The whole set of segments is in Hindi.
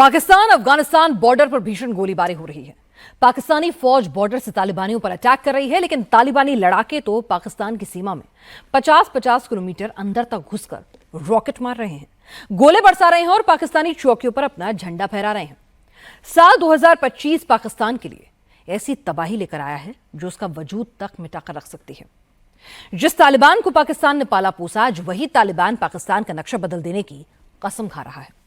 पाकिस्तान अफगानिस्तान बॉर्डर पर भीषण गोलीबारी हो रही है। पाकिस्तानी फौज बॉर्डर से तालिबानियों पर अटैक कर रही है, लेकिन तालिबानी लड़ाके तो पाकिस्तान की सीमा में 50-50 किलोमीटर अंदर तक घुसकर रॉकेट मार रहे हैं, गोले बरसा रहे हैं और पाकिस्तानी चौकियों पर अपना झंडा फहरा रहे हैं। साल 2025 पाकिस्तान के लिए ऐसी तबाही लेकर आया है जो उसका वजूद तक मिटाकर रख सकती है। जिस तालिबान को पाकिस्तान ने पाला पोसा, आज वही तालिबान पाकिस्तान का नक्शा बदल देने की कसम खा रहा है।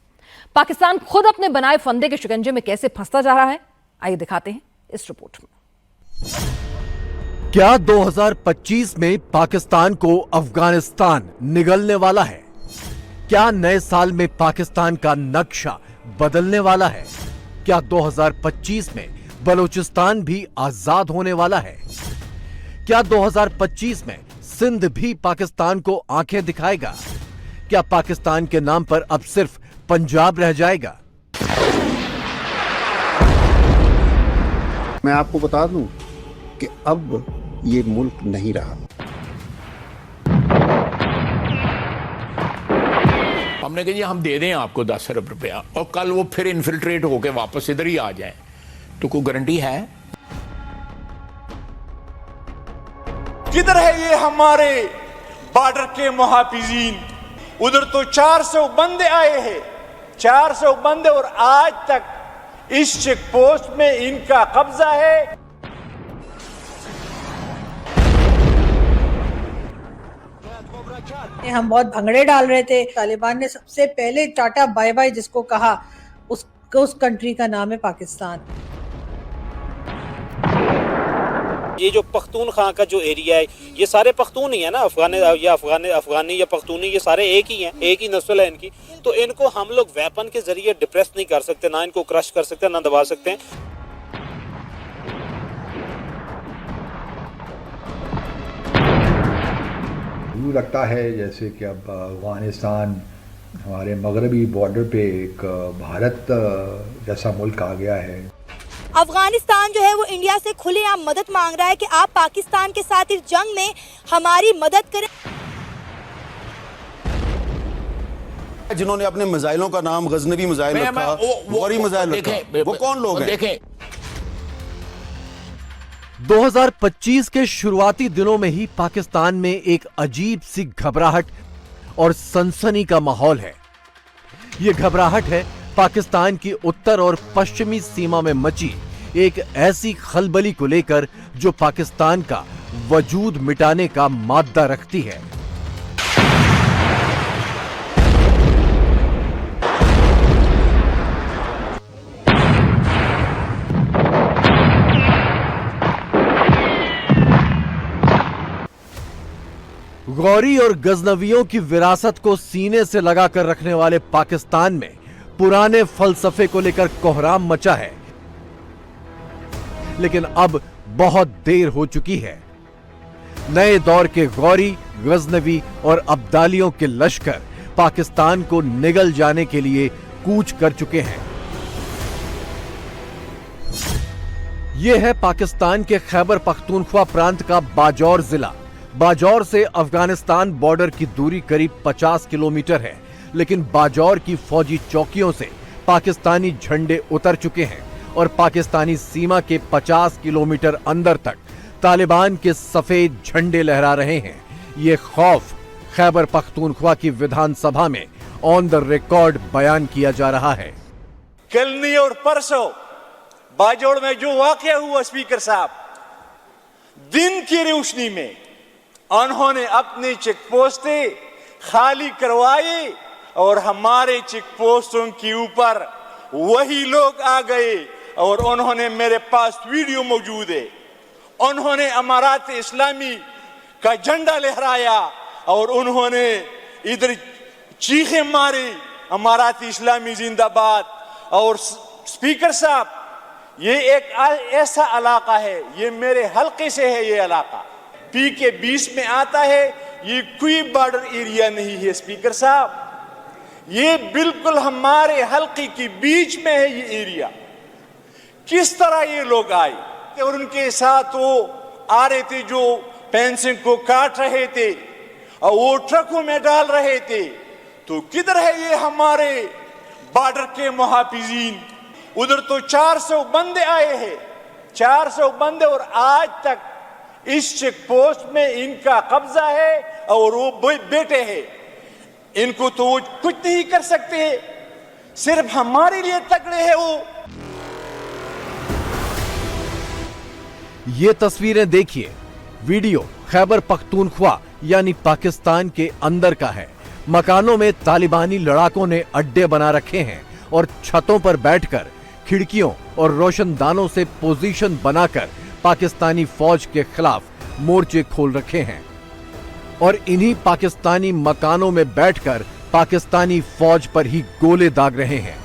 पाकिस्तान खुद अपने बनाए फंदे के शिकंजे में कैसे फंसता जा रहा है, आइए दिखाते हैं इस रिपोर्ट में। क्या 2025 में पाकिस्तान को अफगानिस्तान निगलने वाला है? क्या नए साल में पाकिस्तान का नक्शा बदलने वाला है? क्या 2025 में बलूचिस्तान भी आजाद होने वाला है? क्या 2025 में सिंध भी पाकिस्तान को आंखें दिखाएगा? क्या पाकिस्तान के नाम पर अब सिर्फ पंजाब रह जाएगा? मैं आपको बता दूं कि अब ये मुल्क नहीं रहा। हमने कहा जी हम दे दें आपको 10 अरब रुपया और कल वो फिर इन्फिल्ट्रेट होके वापस इधर ही आ जाए, तो कोई गारंटी है? किधर है ये हमारे बॉर्डर के मुहाफिजीन? उधर तो 400 बंदे आए हैं, 400 बंदे, और आज तक इस चेक पोस्ट में इनका कब्जा है। हम बहुत भंगड़े डाल रहे थे। तालिबान ने सबसे पहले टाटा बाय बाय जिसको कहा, उस कंट्री का नाम है पाकिस्तान। ये जो पख्तूनख्वा का जो एरिया है, ये सारे पख्तून ही है ना, अफगानी या पख्तूनी, ये सारे एक ही हैं, एक ही नस्ल है इनकी। तो इनको हम लोग वेपन के जरिए डिप्रेस नहीं कर सकते, ना इनको क्रश कर सकते, ना दबा सकते हैं। यूँ लगता है जैसे कि अब अफगानिस्तान हमारे मगरबी बॉर्डर पे एक भारत जैसा मुल्क आ गया है। अफगानिस्तान जो है वो इंडिया से खुलेआम मदद मांग रहा है कि आप पाकिस्तान के साथ इस जंग में हमारी मदद करें। जिन्होंने अपने मिसाइलों का नाम गजनवी मिसाइल रखा, गौरी मिसाइल रखा, वो कौन लोग हैं? देखें 2025 के शुरुआती दिनों में ही पाकिस्तान में एक अजीब सी घबराहट और सनसनी का माहौल है। यह घबराहट है पाकिस्तान की उत्तर और पश्चिमी सीमा में मची एक ऐसी खलबली को लेकर जो पाकिस्तान का वजूद मिटाने का माद्दा रखती है। गौरी और गजनवियों की विरासत को सीने से लगाकर रखने वाले पाकिस्तान में पुराने फलसफे को लेकर कोहराम मचा है, लेकिन अब बहुत देर हो चुकी है। नए दौर के गौरी, गजनवी और अब्दालियों के लश्कर पाकिस्तान को निगल जाने के लिए कूच कर चुके हैं। यह है पाकिस्तान के खैबर पख्तूनख्वा प्रांत का बाजौर जिला। बाजौर से अफगानिस्तान बॉर्डर की दूरी करीब 50 किलोमीटर है, लेकिन बाजौर की फौजी चौकियों से पाकिस्तानी झंडे उतर चुके हैं और पाकिस्तानी सीमा के 50 किलोमीटर अंदर तक तालिबान के सफेद झंडे लहरा रहे हैं। ये खौफ खैबर पख्तूनख्वा की विधानसभा में ऑन द रिकॉर्ड बयान किया जा रहा है। कल नहीं और परसों बाजौड़ में जो वाकया हुआ, स्पीकर साहब, दिन की रोशनी में उन्होंने अपनी चेक पोस्टें खाली करवाई और हमारे चेक पोस्टों के ऊपर वही लोग आ गए और उन्होंने, मेरे पास वीडियो मौजूद है, उन्होंने अमारात इस्लामी का झंडा लहराया और उन्होंने इधर चीखें मारी, अमारात इस्लामी जिंदाबाद। और स्पीकर साहब, ये एक ऐसा इलाका है, ये मेरे हल्के से है, ये इलाका पी के 20 में आता है, ये कोई बॉर्डर एरिया नहीं है स्पीकर साहब, ये बिल्कुल हमारे हल्के के बीच में है ये एरिया। किस तरह ये लोग आए और उनके साथ वो आ रहे थे जो फेंसिंग को काट रहे थे और वो ट्रकों में डाल रहे थे, तो किधर है ये हमारे बॉर्डर के मुहाफिजीन, उधर तो 400 बंदे आए हैं, 400 बंदे, और आज तक इस चेक पोस्ट में इनका कब्जा है और वो बेटे हैं। इनको तो वो कुछ नहीं कर सकते, सिर्फ हमारे लिए तगड़े हैं वो। ये तस्वीरें देखिए, वीडियो खैबर पख्तूनख्वा यानी पाकिस्तान के अंदर का है। मकानों में तालिबानी लड़ाकों ने अड्डे बना रखे हैं और छतों पर बैठकर खिड़कियों और रोशनदानों से पोजीशन बनाकर पाकिस्तानी फौज के खिलाफ मोर्चे खोल रखे हैं और इन्हीं पाकिस्तानी मकानों में बैठकर पाकिस्तानी फौज पर ही गोले दाग रहे हैं।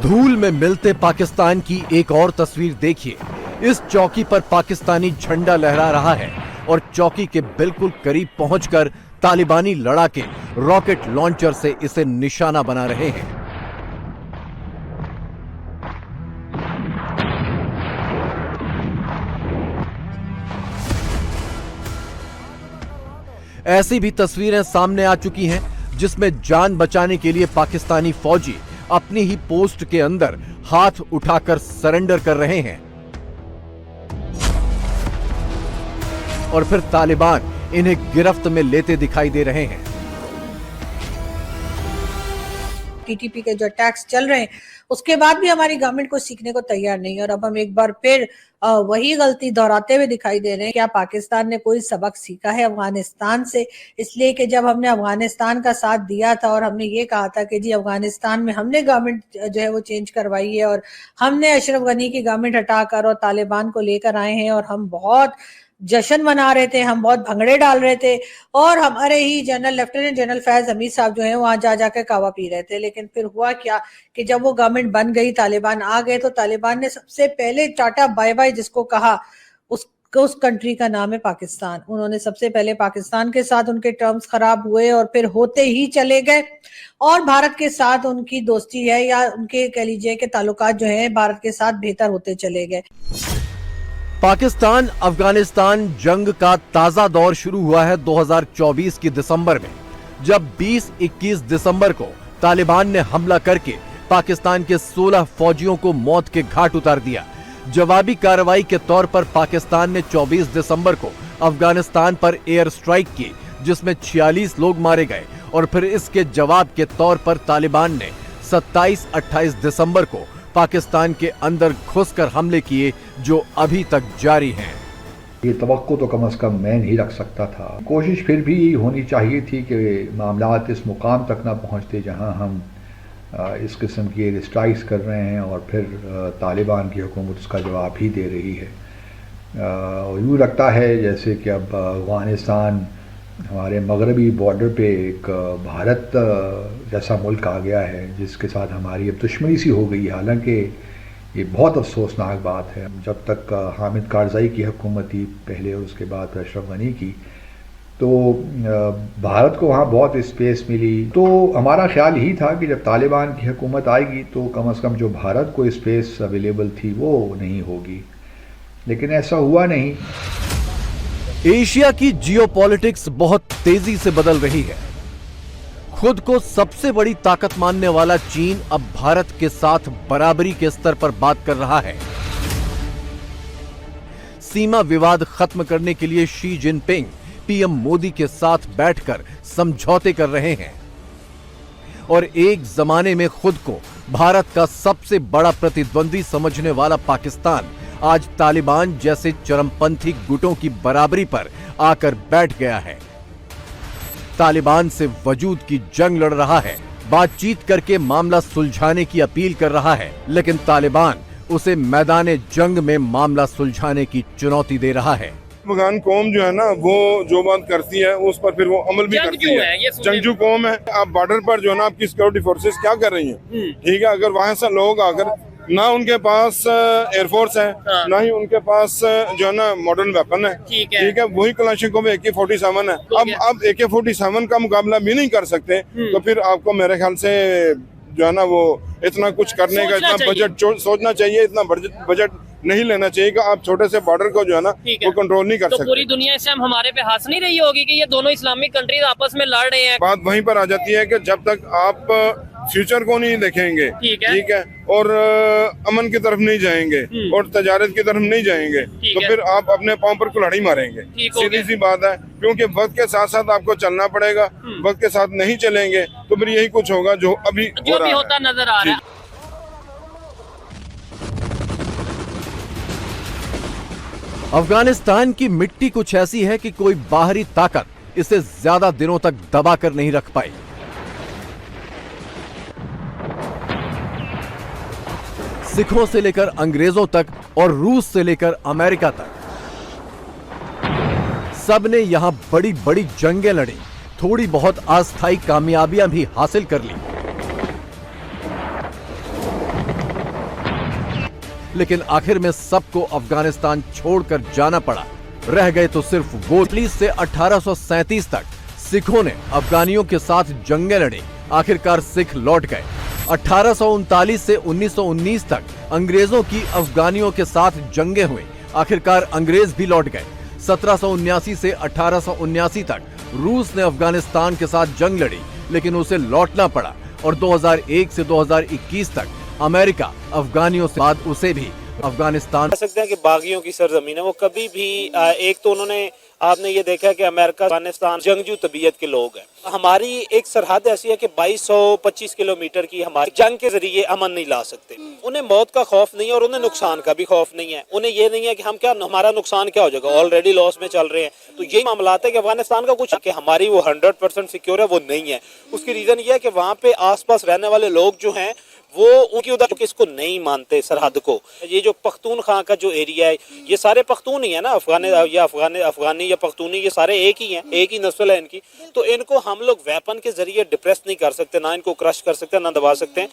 धूल में मिलते पाकिस्तान की एक और तस्वीर देखिए। इस चौकी पर पाकिस्तानी झंडा लहरा रहा है और चौकी के बिल्कुल करीब पहुंचकर तालिबानी लड़ाके रॉकेट लॉन्चर से इसे निशाना बना रहे हैं। ऐसी भी तस्वीरें सामने आ चुकी हैं जिसमें जान बचाने के लिए पाकिस्तानी फौजी अपनी ही पोस्ट के अंदर हाथ उठाकर सरेंडर कर रहे हैं और फिर तालिबान इन्हें गिरफ्त में लेते दिखाई दे रहे हैं। टीटीपी के जो अटैक्स चल रहे हैं उसके बाद भी हमारी गवर्नमेंट को सीखने को तैयार नहीं है और अब हम एक बार फिर वही गलती दोहराते हुए दिखाई दे रहे हैं। क्या पाकिस्तान ने कोई सबक सीखा है अफगानिस्तान से? इसलिए कि जब हमने अफगानिस्तान का साथ दिया था और हमने ये कहा था कि जी अफगानिस्तान में हमने गवर्नमेंट जो है वो चेंज करवाई है और हमने अशरफ गनी की गवर्नमेंट हटाकर और तालिबान को लेकर आए हैं और हम बहुत जश्न मना रहे थे, हम बहुत भंगड़े डाल रहे थे और हमारे ही लेफ्टिनेंट जनरल फैज हमीद साहब जो हैं वहां जा जाकर कावा पी रहे थे। लेकिन फिर हुआ क्या कि जब वो गवर्नमेंट बन गई, तालिबान आ गए, तो तालिबान ने सबसे पहले टाटा बाय बाय जिसको कहा, उस कंट्री का नाम है पाकिस्तान। उन्होंने सबसे पहले पाकिस्तान के साथ उनके टर्म्स खराब हुए और फिर होते ही चले गए और भारत के साथ उनकी दोस्ती है या उनके कह लीजिए कि ताल्लुकात जो है भारत के साथ बेहतर होते चले गए। पाकिस्तान अफगानिस्तान जंग का ताजा दौर शुरू हुआ है 2024 की दिसंबर में, जब 20-21 दिसंबर को तालिबान ने हमला करके पाकिस्तान के 16 फौजियों को मौत के घाट उतार दिया। जवाबी कार्रवाई के तौर पर पाकिस्तान ने 24 दिसंबर को अफगानिस्तान पर एयर स्ट्राइक की जिसमें 46 लोग मारे गए और फिर इसके जवाब के तौर पर तालिबान ने 27-28 दिसंबर को पाकिस्तान के अंदर घुसकर हमले किए जो अभी तक जारी हैं। ये तवक्को तो कम से कम मैं नहीं रख सकता था। कोशिश फिर भी यही होनी चाहिए थी कि मामलात इस मुकाम तक ना पहुंचते जहां हम इस किस्म की एयर स्ट्राइक्स कर रहे हैं और फिर तालिबान की हुकूमत उसका जवाब ही दे रही है। और यूँ लगता है जैसे कि अब अफगानिस्तान हमारे मगरबी बॉर्डर पे एक भारत जैसा मुल्क आ गया है जिसके साथ हमारी अब दुश्मनी सी हो गई है। हालांकि ये बहुत अफसोसनाक बात है। जब तक हामिद कारज़ई की हुकूमत थी पहले और उसके बाद अशरफ गनी की, तो भारत को वहाँ बहुत स्पेस मिली। तो हमारा ख्याल यही था कि जब तालिबान की हुकूमत आएगी तो कम से कम जो भारत को स्पेस अवेलेबल थी वो नहीं होगी, लेकिन ऐसा हुआ नहीं। एशिया की जियोपॉलिटिक्स बहुत तेजी से बदल रही है। खुद को सबसे बड़ी ताकत मानने वाला चीन अब भारत के साथ बराबरी के स्तर पर बात कर रहा है। सीमा विवाद खत्म करने के लिए शी जिनपिंग पीएम मोदी के साथ बैठकर समझौते कर रहे हैं और एक जमाने में खुद को भारत का सबसे बड़ा प्रतिद्वंदी समझने वाला पाकिस्तान आज तालिबान जैसे चरमपंथी गुटों की बराबरी पर आकर बैठ गया है। तालिबान से वजूद की जंग लड़ रहा है, बातचीत करके मामला सुलझाने की अपील कर रहा है, लेकिन तालिबान उसे मैदाने जंग में मामला सुलझाने की चुनौती दे रहा है। अफगान कौम जो है ना वो जो बात करती है उस पर फिर वो अमल भी करती है। जंगजू कौम है। आप बॉर्डर पर जो है ना आपकी सिक्योरिटी फोर्सेस क्या कर रही हैं? ठीक है, अगर वहाँ से लोग आकर ना उनके पास एयरफोर्स है, ना ही उनके पास जो है ना मॉडर्न वेपन है, ठीक है, वही कलाशिकोव AK-47 है। अब AK-47 का मुकाबला भी नहीं कर सकते तो फिर आपको मेरे ख्याल से जो है ना वो इतना कुछ करने का इतना बजट सोचना चाहिए, इतना बजट नहीं लेना चाहिए कि आप छोटे से बॉर्डर को जो है ना वो कंट्रोल नहीं कर सकते। पूरी दुनिया इस टाइम हमारे पे हंस नहीं रही होगी कि ये दोनों इस्लामिक कंट्रीज आपस में लड़ रहे हैं। बात वहीं पर आ जाती है कि जब तक आप फ्यूचर को नहीं देखेंगे, ठीक है, और अमन की तरफ नहीं जाएंगे और तजारत की तरफ नहीं जाएंगे तो फिर आप अपने पांव पर कुल्हाड़ी मारेंगे। सीधी सी बात है, क्योंकि वक्त के साथ साथ आपको चलना पड़ेगा। वक्त के साथ नहीं चलेंगे तो फिर यही कुछ होगा जो अभी होता नजर आ रहा है। अफगानिस्तान की मिट्टी कुछ ऐसी है कि कोई बाहरी ताकत इसे ज्यादा दिनों तक दबा कर नहीं रख पाई। सिखों से लेकर अंग्रेजों तक और रूस से लेकर अमेरिका तक सबने यहां बड़ी बड़ी जंगें लड़ी, थोड़ी बहुत अस्थायी कामयाबियां भी हासिल कर ली, लेकिन आखिर में सबको अफगानिस्तान छोड़कर जाना पड़ा। रह गए तो सिर्फ वो। 19 से 1837 तक सिखों ने अफगानियों के साथ जंगें लड़ी, आखिरकार सिख लौट गए। 1839 से 1919 तक अंग्रेजों की अफगानियों के साथ जंगें हुई, आखिरकार अंग्रेज भी लौट गए। 1779 से 1879 तक रूस ने अफगानिस्तान के साथ जंग लड़ी, लेकिन उसे लौटना पड़ा। और 2001 से 2021 तक अमेरिका अफगानियों से बाद उसे भी अफगानिस्तान कह सकते हैं कि बागियों की सरजमीन है। वो कभी भी एक तो उन्होंने, आपने ये देखा कि अमेरिका अफगानिस्तान जंगजू तबीयत के लोग हैं। हमारी एक सरहद ऐसी है कि 2225 किलोमीटर की हमारी जंग के जरिए अमन नहीं ला सकते। उन्हें मौत का खौफ नहीं है और उन्हें नुकसान का भी खौफ नहीं है। उन्हें ये नहीं है कि हम क्या, हमारा नुकसान क्या हो जाएगा, ऑलरेडी लॉस में चल रहे हैं। तो यही मामला है कि अफगानिस्तान का कुछ कि हमारी वो 100% सिक्योर है, वो नहीं है। उसकी रीजन ये है कि वहाँ पे आसपास रहने वाले लोग जो हैं वो उनकी उधर किसको नहीं मानते सरहद को। ये जो पख्तूनख्वा का जो एरिया है, ये सारे पख्तून ही है ना, अफगानी या पख्तूनी, ये सारे एक ही हैं, एक ही नस्ल है इनकी। तो इनको हम लोग वेपन के जरिए डिप्रेस नहीं कर सकते, ना इनको क्रश कर सकते, ना दबा सकते हैं।